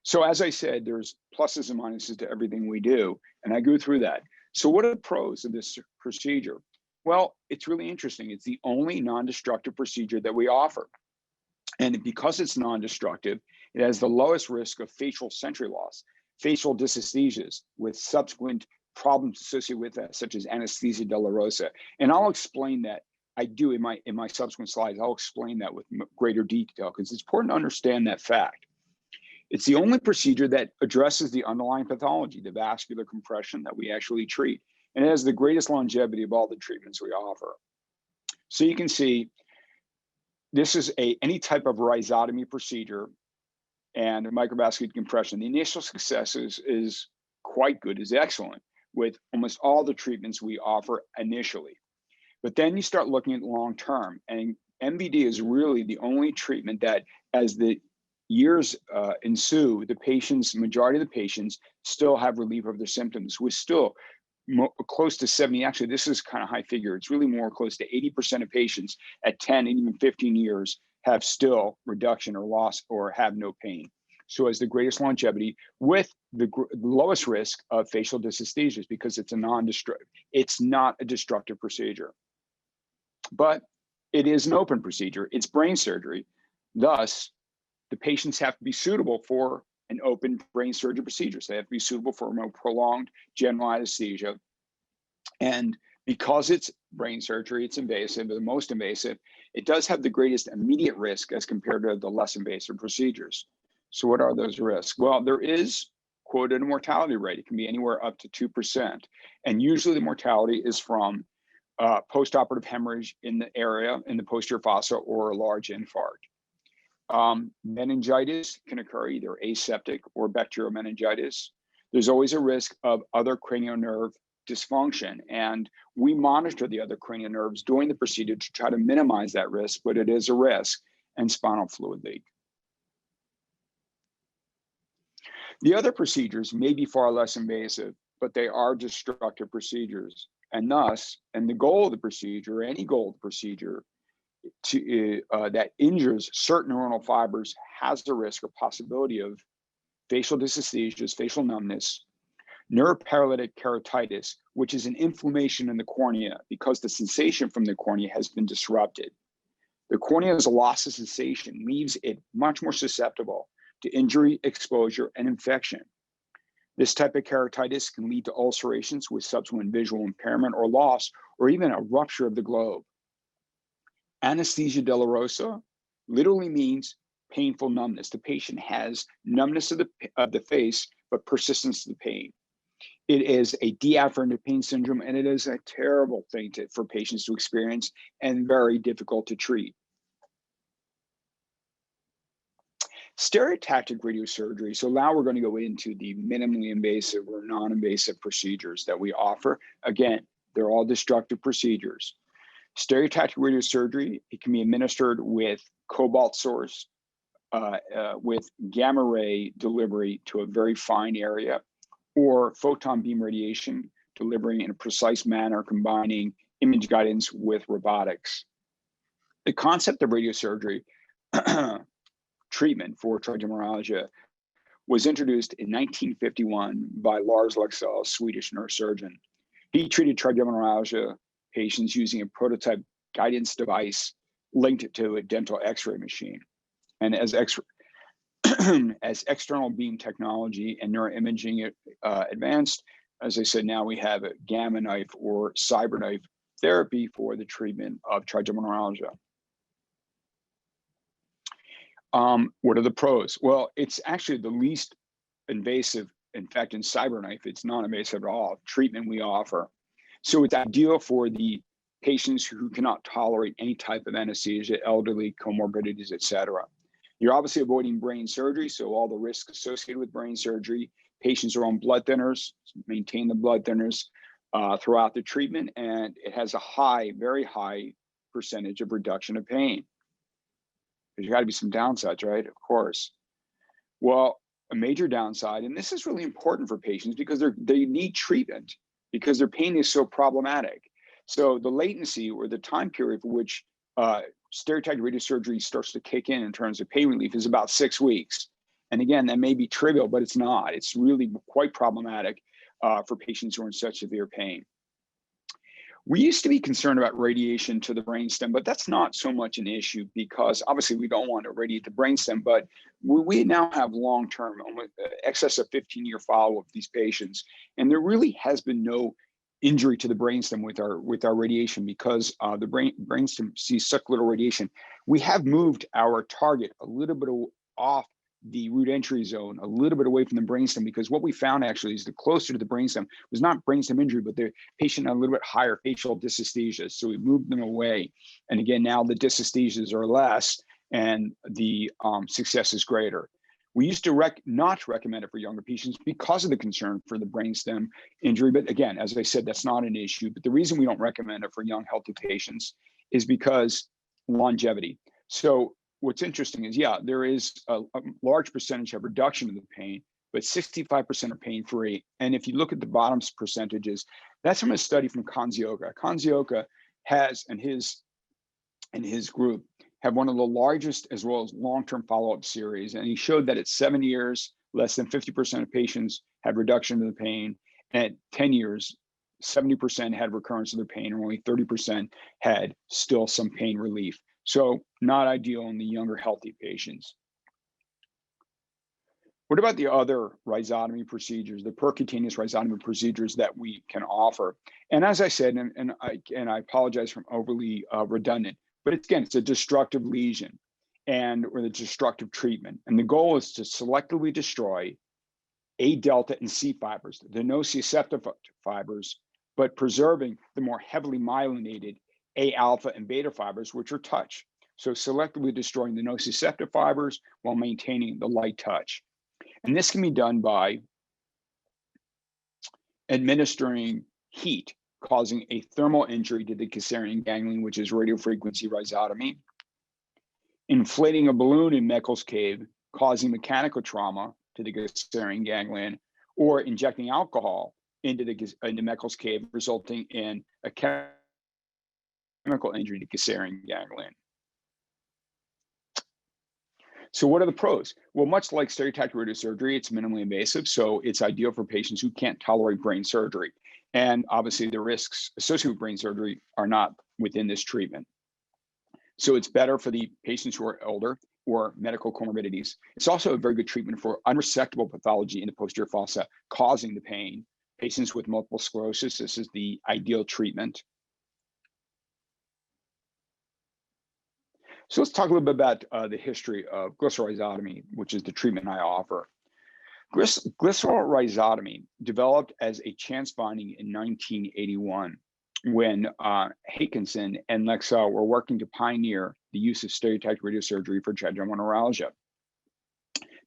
So as I said, there's pluses and minuses to everything we do, and I go through that. So what are the pros of this procedure? Well, it's really interesting. It's the only non-destructive procedure that we offer. And because it's non-destructive, it has the lowest risk of facial sensory loss, facial dysesthesias with subsequent problems associated with that, such as anesthesia dolorosa. And I'll explain that. I do in my subsequent slides. I'll explain that with greater detail because it's important to understand that fact. It's the only procedure that addresses the underlying pathology, the vascular compression that we actually treat. And it has the greatest longevity of all the treatments we offer. So you can see, this is any type of rhizotomy procedure and microvascular compression. The initial success is quite good, is excellent with almost all the treatments we offer initially. But then you start looking at long term, and MVD is really the only treatment that, as the years ensue, majority of the patients still have relief of their symptoms. We're still close to 70, actually this is kind of high figure, it's really more close to 80% of patients at 10 and even 15 years have still reduction or loss or have no pain. So has the greatest longevity with the lowest risk of facial dysesthesias because it's it's not a destructive procedure. But it is an open procedure, it's brain surgery. Thus, the patients have to be suitable for an open brain surgery procedure. So they have to be suitable for a more prolonged general anesthesia. And because it's brain surgery, it's invasive, the most invasive, it does have the greatest immediate risk as compared to the less invasive procedures. So what are those risks? Well, there is quoted a mortality rate. It can be anywhere up to 2%. And usually the mortality is from postoperative hemorrhage in the area, in the posterior fossa, or a large infarct. Meningitis can occur, either aseptic or bacterial meningitis. There's always a risk of other cranial nerve dysfunction, and we monitor the other cranial nerves during the procedure to try to minimize that risk, but it is a risk, and spinal fluid leak. The other procedures may be far less invasive, but they are destructive procedures, and the goal of the procedure, any goal of the procedure, that injures certain neuronal fibers has the risk or possibility of facial dysesthesias, facial numbness, neuroparalytic keratitis, which is an inflammation in the cornea because the sensation from the cornea has been disrupted. The cornea's loss of sensation leaves it much more susceptible to injury, exposure, and infection. This type of keratitis can lead to ulcerations with subsequent visual impairment or loss, or even a rupture of the globe. Anesthesia dolorosa literally means painful numbness. The patient has numbness of the face, but persistence of the pain. It is a deafferent pain syndrome, and it is a terrible thing for patients to experience and very difficult to treat. Stereotactic radiosurgery. So now we're going to go into the minimally invasive or non-invasive procedures that we offer. Again, they're all destructive procedures. Stereotactic radiosurgery, it can be administered with cobalt source, with gamma ray delivery to a very fine area, or photon beam radiation delivering in a precise manner, combining image guidance with robotics. The concept of radiosurgery treatment for trigeminal neuralgia was introduced in 1951 by Lars Leksell, a Swedish neurosurgeon. He treated trigeminal neuralgia patients using a prototype guidance device linked to a dental x-ray machine. And as external beam technology and neuroimaging advanced, as I said, now we have a gamma knife or Cyberknife therapy for the treatment of trigeminal neuralgia. What are the pros? Well, it's actually the least invasive. In fact, in Cyberknife, it's non-invasive at all, treatment we offer. So it's ideal for the patients who cannot tolerate any type of anesthesia, elderly, comorbidities, et cetera. You're obviously avoiding brain surgery, so all the risks associated with brain surgery. Patients are on blood thinners, maintain the blood thinners throughout the treatment, and it has a high, very high percentage of reduction of pain. There's got to be some downsides, right? Of course. Well, a major downside, and this is really important for patients because they need treatment because their pain is so problematic. So the latency or the time period for which stereotactic radiosurgery starts to kick in terms of pain relief is about 6 weeks. And again, that may be trivial, but it's not. It's really quite problematic for patients who are in such severe pain. We used to be concerned about radiation to the brainstem, but that's not so much an issue because obviously we don't want to radiate the brainstem, but we now have long-term, excess of 15-year follow-up of these patients. And there really has been no injury to the brainstem with our radiation because the brainstem sees such little radiation. We have moved our target a little bit off the root entry zone, a little bit away from the brainstem, because what we found actually is the closer to the brainstem was not brainstem injury, but the patient had a little bit higher facial dysesthesia. So we moved them away. And again, now the dysesthesias are less and the success is greater. We used to not recommend it for younger patients because of the concern for the brainstem injury. But again, as I said, that's not an issue. But the reason we don't recommend it for young, healthy patients is because longevity. So what's interesting is, yeah, there is a large percentage of reduction of the pain, but 65% are pain-free. And if you look at the bottom percentages, that's from a study from Kanzioka. Kanzioka has, and his group, have one of the largest as well as long-term follow-up series. And he showed that at 7 years, less than 50% of patients had reduction of the pain. And at 10 years, 70% had recurrence of their pain, and only 30% had still some pain relief. So not ideal in the younger, healthy patients. What about the other rhizotomy procedures, the percutaneous rhizotomy procedures that we can offer? And as I said, and I apologize for overly redundant, but it's a destructive lesion or the destructive treatment. And the goal is to selectively destroy A delta and C fibers, the nociceptive fibers, but preserving the more heavily myelinated A alpha and beta fibers, which are touch. So selectively destroying the nociceptive fibers while maintaining the light touch. And this can be done by administering heat, causing a thermal injury to the Caesarean ganglion, which is radiofrequency rhizotomy, inflating a balloon in Meckel's cave, causing mechanical trauma to the Caesarean ganglion, or injecting alcohol into Meckel's cave, resulting in a chemical injury to Caesarean ganglion. So what are the pros? Well, much like stereotactic radiosurgery, it's minimally invasive, so it's ideal for patients who can't tolerate brain surgery. And obviously the risks associated with brain surgery are not within this treatment. So it's better for the patients who are older or medical comorbidities. It's also a very good treatment for unresectable pathology in the posterior fossa causing the pain. Patients with multiple sclerosis, this is the ideal treatment. So let's talk a little bit about the history of glycerol rhizotomy, which is the treatment I offer. Glycerol rhizotomy developed as a chance finding in 1981 when Hakinson and Lexell were working to pioneer the use of stereotactic radiosurgery for trigeminal neuralgia.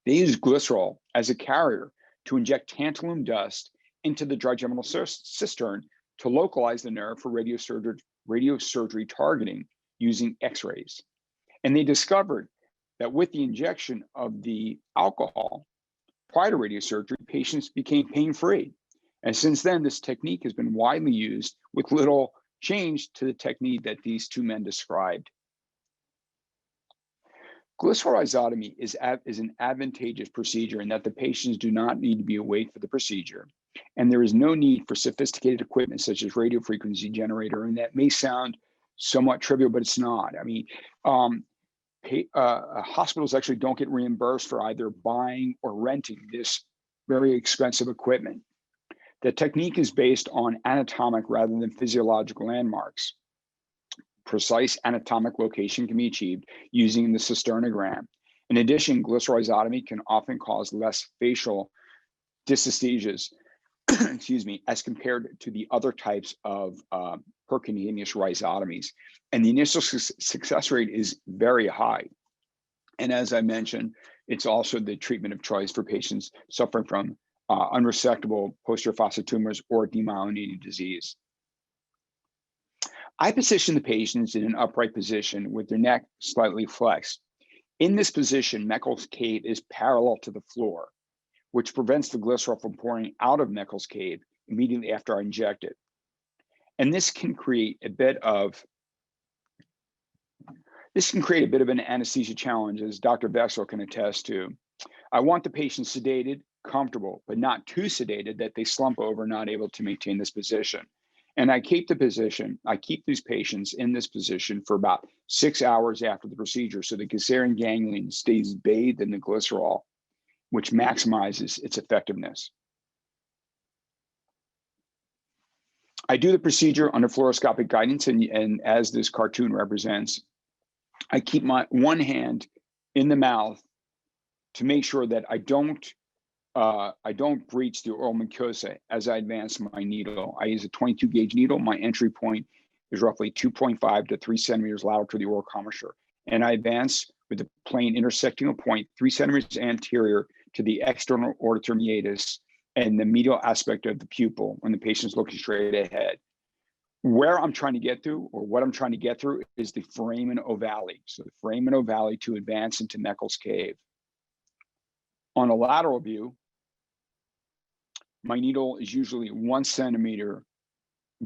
They used glycerol as a carrier to inject tantalum dust into the trigeminal cistern to localize the nerve for radiosurgery targeting using X-rays. And they discovered that with the injection of the alcohol prior to radiosurgery, patients became pain-free. And since then, this technique has been widely used with little change to the technique that these two men described. Glycerol rhizotomy is an advantageous procedure in that the patients do not need to be awake for the procedure. And there is no need for sophisticated equipment such as radiofrequency generator. And that may sound somewhat trivial, but it's not. I mean, hospitals actually don't get reimbursed for either buying or renting this very expensive equipment. The technique is based on anatomic rather than physiological landmarks. Precise anatomic location can be achieved using the cisternogram. In addition, glycerol rhizotomy can often cause less facial dysesthesias, excuse me, as compared to the other types of percutaneous rhizotomies. And the initial success rate is very high. And as I mentioned, it's also the treatment of choice for patients suffering from unresectable posterior fossa tumors or demyelinating disease. I position the patients in an upright position with their neck slightly flexed. In this position, Meckel's cave is parallel to the floor, which prevents the glycerol from pouring out of Meckel's cave immediately after I inject it. And this can create a bit of an anesthesia challenge, as Dr. Vexel can attest to. I want the patient sedated, comfortable, but not too sedated that they slump over, not able to maintain this position. And I keep these patients in this position for about 6 hours after the procedure, so the glycerine ganglion stays bathed in the glycerol, which maximizes its effectiveness. I do the procedure under fluoroscopic guidance, and as this cartoon represents, I keep my one hand in the mouth to make sure that I don't breach the oral mucosa as I advance my needle. I use a 22 gauge needle. My entry point is roughly 2.5 to 3 centimeters lateral to the oral commissure. And I advance with the plane intersecting a point 3 centimeters anterior to the external auditory meatus and the medial aspect of the pupil when the patient's looking straight ahead. Where I'm trying to get through, or what I'm trying to get through, is the foramen ovale. So the foramen ovale to advance into Meckel's cave. On a lateral view, my needle is usually 1 centimeter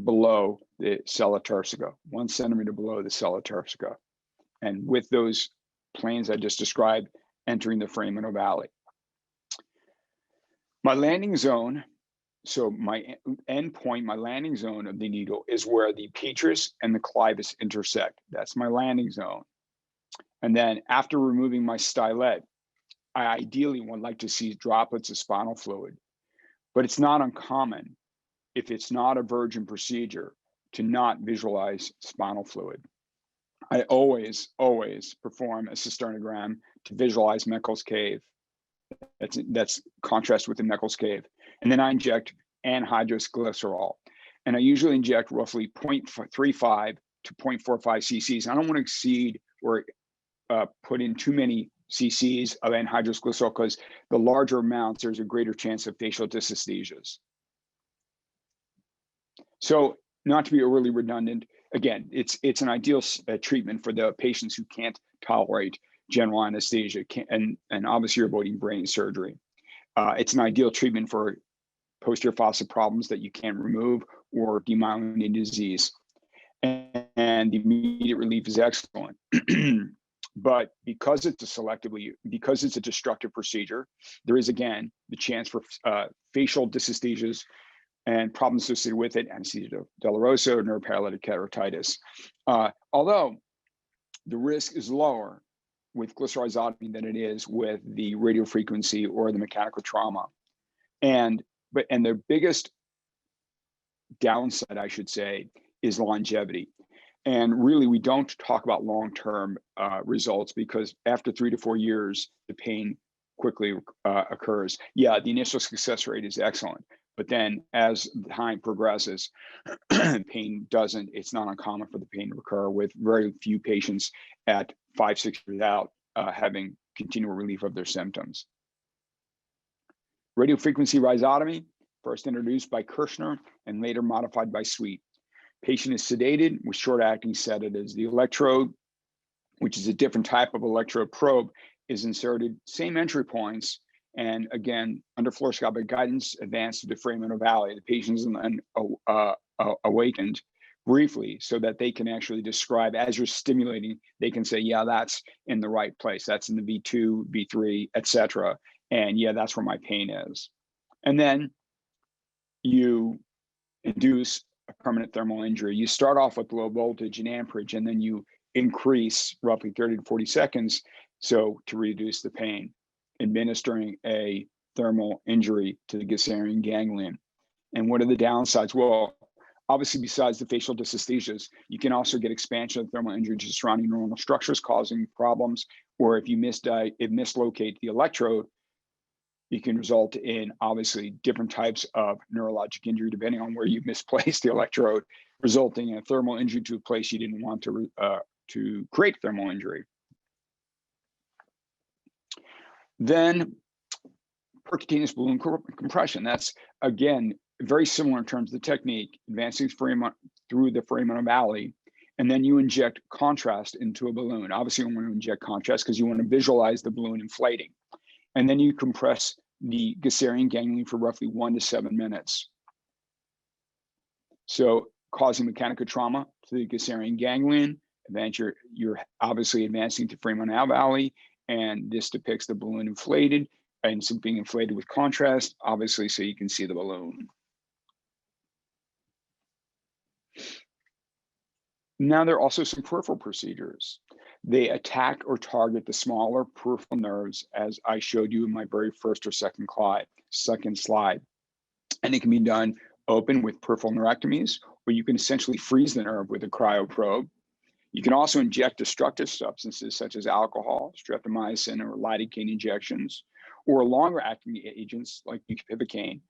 below the sella turcica, 1 centimeter below the sella turcica. And with those planes I just described, entering the foramen ovale. My landing zone, so my end point, my landing zone of the needle is where the petrous and the clivus intersect. That's my landing zone. And then after removing my stylet, I ideally would like to see droplets of spinal fluid, but it's not uncommon, if it's not a virgin procedure, to not visualize spinal fluid. I always perform a cisternogram to visualize Meckel's cave. That's contrast with the Meckel's cave. And then I inject anhydrous glycerol. And I usually inject roughly 0.35 to 0.45 cc's. I don't want to exceed or put in too many cc's of anhydrous glycerol, because the larger amounts, there's a greater chance of facial dysesthesias. So, not to be overly redundant, again, it's an ideal treatment for the patients who can't tolerate general anesthesia and obviously you're avoiding brain surgery. It's an ideal treatment for posterior fossa problems that you can't remove or demyelinating disease. And the immediate relief is excellent. But because it's a destructive procedure, there is again the chance for facial dysesthesias and problems associated with it, anesthesia dolorosa, or neuroparalytic keratitis. Although the risk is lower with glycerol rhizotomy than it is with the radiofrequency or the mechanical trauma. And the biggest downside, I should say, is longevity. And really, we don't talk about long-term results, because after 3 to 4 years, the pain quickly occurs. Yeah, the initial success rate is excellent, but then as time progresses, pain doesn't. It's not uncommon for the pain to recur, with very few patients at 5-6 years out having continual relief of their symptoms. Radiofrequency rhizotomy, first introduced by Kirshner and later modified by Sweet. Patient is sedated with short-acting sedatives. The electrode, which is a different type of electrode probe, is inserted, same entry points, and again, under fluoroscopic guidance, advanced to the foramen ovale. The patient is then awakened briefly so that they can actually describe, as you're stimulating, they can say, yeah, that's in the right place. That's in the V2, V3, etc. And yeah, that's where my pain is. And then you induce a permanent thermal injury. You start off with low voltage and amperage, and then you increase roughly 30 to 40 seconds so to reduce the pain, administering a thermal injury to the glycerine ganglion. And what are the downsides? Well, obviously, besides the facial dysesthesias, you can also get expansion of thermal injury to surrounding neuronal structures causing problems, or if you mislocate the electrode, it can result in obviously different types of neurologic injury depending on where you misplaced the electrode, resulting in a thermal injury to a place you didn't want to create thermal injury. Then percutaneous balloon compression. That's, again, very similar in terms of the technique, advancing through the foramen valley, and then you inject contrast into a balloon. Obviously, you want to inject contrast because you want to visualize the balloon inflating. And then you compress the Glycerian ganglion for roughly 1 to 7 minutes. So causing mechanical trauma to the Glycerian ganglion, then you're obviously advancing to foramen valley, and this depicts the balloon inflated and being inflated with contrast, obviously, so you can see the balloon. Now, there are also some peripheral procedures. They attack or target the smaller peripheral nerves, as I showed you in my very first or second slide. And it can be done open with peripheral neurectomies, or you can essentially freeze the nerve with a cryoprobe. You can also inject destructive substances such as alcohol, streptomycin, or lidocaine injections, or longer acting agents like bupivacaine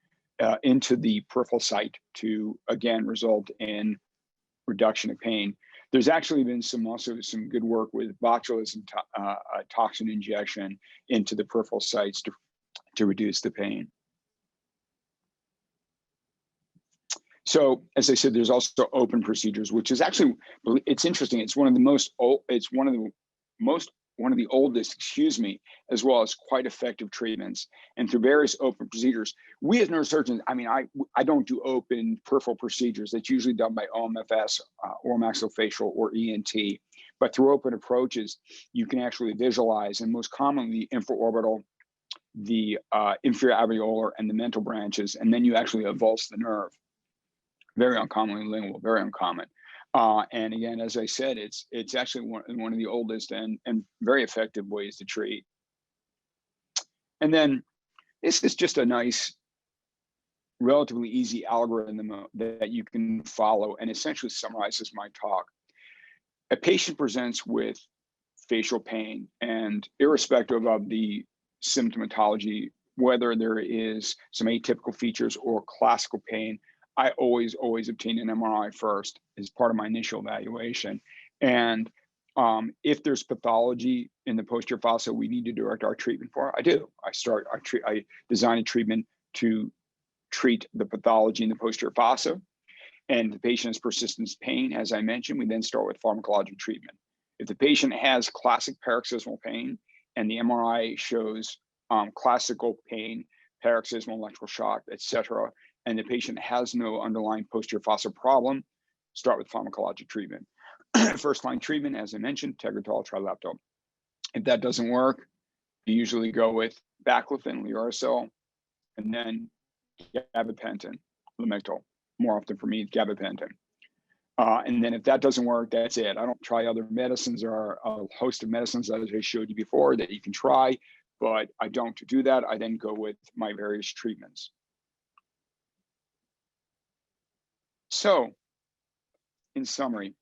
into the peripheral site to, again, result in reduction of pain. There's actually been some good work with botulism toxin injection into the peripheral sites to reduce the pain. So, as I said, there's also open procedures, which is actually, it's interesting. It's one of the oldest, as well as quite effective treatments. And through various open procedures, we as neurosurgeons, I don't do open peripheral procedures. It's usually done by OMFS, or maxillofacial, or ENT. But through open approaches, you can actually visualize, and most commonly the infraorbital, the inferior alveolar, and the mental branches, and then you actually avulse the nerve. Very uncommonly lingual, very uncommon. And again, as I said, it's actually one of the oldest and very effective ways to treat. And then this is just a nice, relatively easy algorithm that you can follow and essentially summarizes my talk. A patient presents with facial pain, and irrespective of the symptomatology, whether there is some atypical features or classical pain, I always obtain an MRI first as part of my initial evaluation. And if there's pathology in the posterior fossa we need to direct our treatment for, I do. I design a treatment to treat the pathology in the posterior fossa. And the patient has persistent pain, as I mentioned, we then start with pharmacologic treatment. If the patient has classic paroxysmal pain and the MRI shows classical pain, paroxysmal electrical shock, etc., and the patient has no underlying posterior fossa problem, start with pharmacologic treatment. First line treatment, as I mentioned, Tegretol, Trileptal. If that doesn't work, you usually go with baclofen, Luracil, and then gabapentin, Lamictal. More often for me, gabapentin. And then if that doesn't work, that's it. I don't try other medicines. There are a host of medicines, as I showed you before, that you can try, but I don't do that. I then go with my various treatments. So, in summary,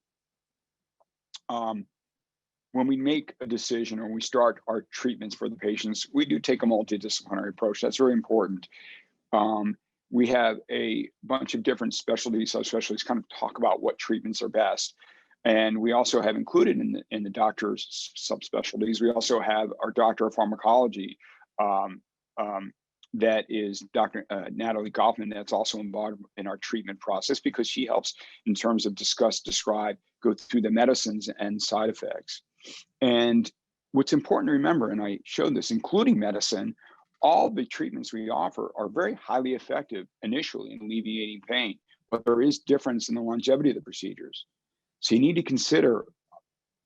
when we make a decision or we start our treatments for the patients, we do take a multidisciplinary approach. That's very important. We have a bunch of different specialties, subspecialties, kind of talk about what treatments are best. And we also have included in the doctor's subspecialties, we also have our doctor of pharmacology, that is Dr. Natalie Goffman, that's also involved in our treatment process because she helps in terms of discuss, describe, go through the medicines and side effects. And what's important to remember, and I showed this, including medicine, all the treatments we offer are very highly effective initially in alleviating pain, but there is difference in the longevity of the procedures. So you need to consider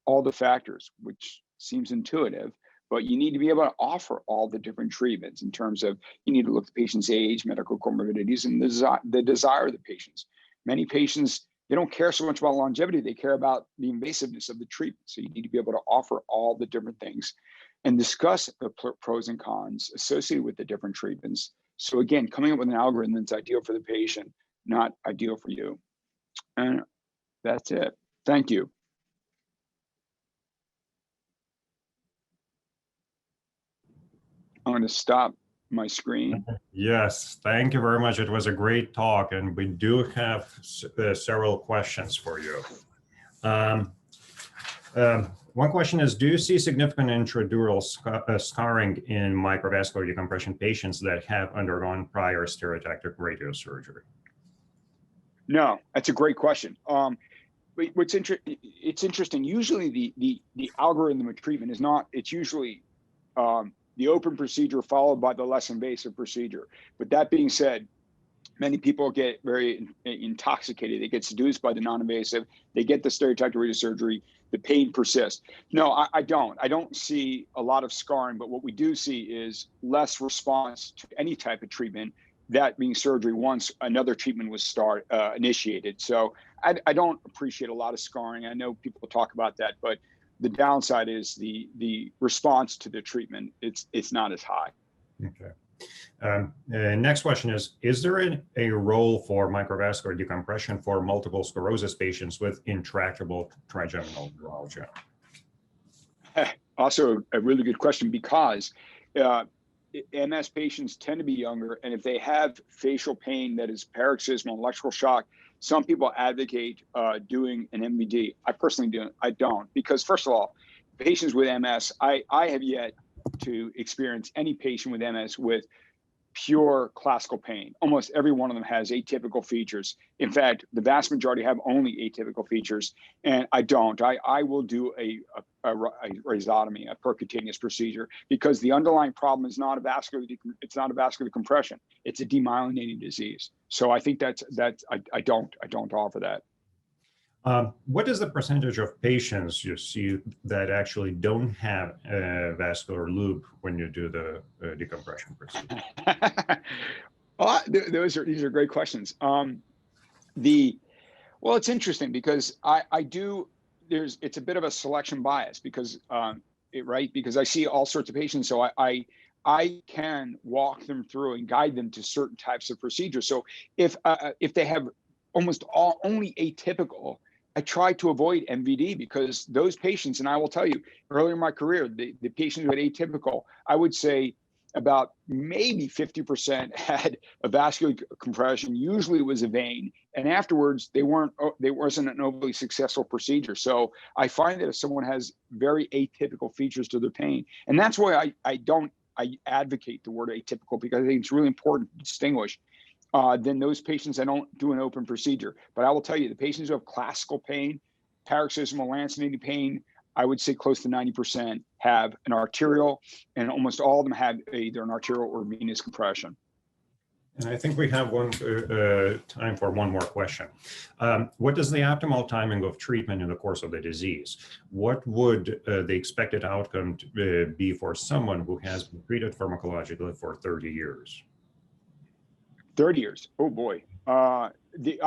all the factors, which seems intuitive, but you need to be able to offer all the different treatments in terms of, you need to look at the patient's age, medical comorbidities, and the desire of the patients. Many patients, they don't care so much about longevity, they care about the invasiveness of the treatment. So you need to be able to offer all the different things and discuss the pros and cons associated with the different treatments So again, coming up with an algorithm that's ideal for the patient, not ideal for you. And that's it. Thank you. I'm going to stop my screen. Yes, thank you very much. It was a great talk, and we do have several questions for you. One question is, do you see significant intradural scarring in microvascular decompression patients that have undergone prior stereotactic radiosurgery? No, that's a great question. It's interesting. Usually the algorithm of treatment is not, it's usually the open procedure followed by the less invasive procedure. But that being said, many people get very intoxicated. They get seduced by the non-invasive. They get the stereotactic radiosurgery. The pain persists. No, I don't. I don't see a lot of scarring, but what we do see is less response to any type of treatment, that being surgery, once another treatment was initiated. So I don't appreciate a lot of scarring. I know people talk about that, but the downside is the response to the treatment. It's not as high. Okay. Next question is there a role for microvascular decompression for multiple sclerosis patients with intractable trigeminal neuralgia? Also a really good question, because MS patients tend to be younger, and if they have facial pain that is paroxysmal electrical shock, some people advocate doing an MVD. I personally don't, because first of all, patients with MS, I have yet to experience any patient with MS with pure classical pain. Almost every one of them has atypical features. In fact, the vast majority have only atypical features, and I don't. I will do a rhizotomy, a percutaneous procedure, because the underlying problem is not it's not a vascular compression. It's a demyelinating disease. So I think I don't offer that. What is the percentage of patients you see that actually don't have a vascular loop when you do the decompression procedure? These are great questions. Well, it's interesting because it's a bit of a selection bias, because because I see all sorts of patients. So I can walk them through and guide them to certain types of procedures. So if they have only atypical, I try to avoid MVD, because those patients, and I will tell you, earlier in my career, the patients with atypical, I would say about maybe 50% had a vascular compression. Usually it was a vein, and afterwards they wasn't an overly successful procedure. So I find that if someone has very atypical features to their pain, and that's why I advocate the word atypical, because I think it's really important to distinguish. Then those patients, I don't do an open procedure. But I will tell you, the patients who have classical pain, paroxysmal lancinating pain, I would say close to 90% have an arterial, and almost all of them have either an arterial or venous compression. And I think we have time for one more question. What is the optimal timing of treatment in the course of the disease? What would the expected outcome be for someone who has been treated pharmacologically for 30 years? 30 years. Oh boy. I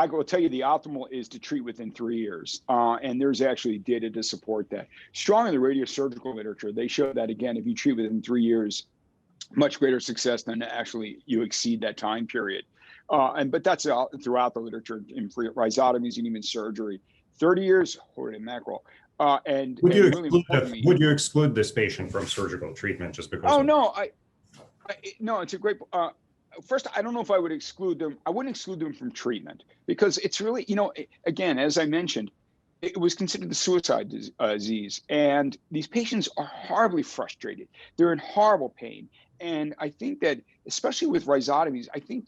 will tell you, the optimal is to treat within 3 years. And there's actually data to support that. Strong in the radiosurgical literature, they show that, again, if you treat within 3 years, much greater success than actually you exceed that time period. But that's throughout the literature in rhizotomies and even surgery. 30 years, holy mackerel. Would you exclude this patient from surgical treatment just because? Oh, no, no, it's a great. First, I don't know if I would exclude them. I wouldn't exclude them from treatment, because it's really, again, as I mentioned, it was considered the suicide disease. And these patients are horribly frustrated. They're in horrible pain. And I think that, especially with rhizotomies, I think,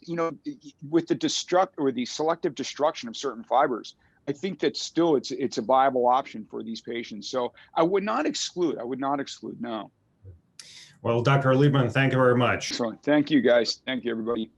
with the selective destruction of certain fibers, I think that still it's a viable option for these patients. So I would not exclude. No. Well, Dr. Liebman, thank you very much. Excellent. Thank you, guys. Thank you, everybody.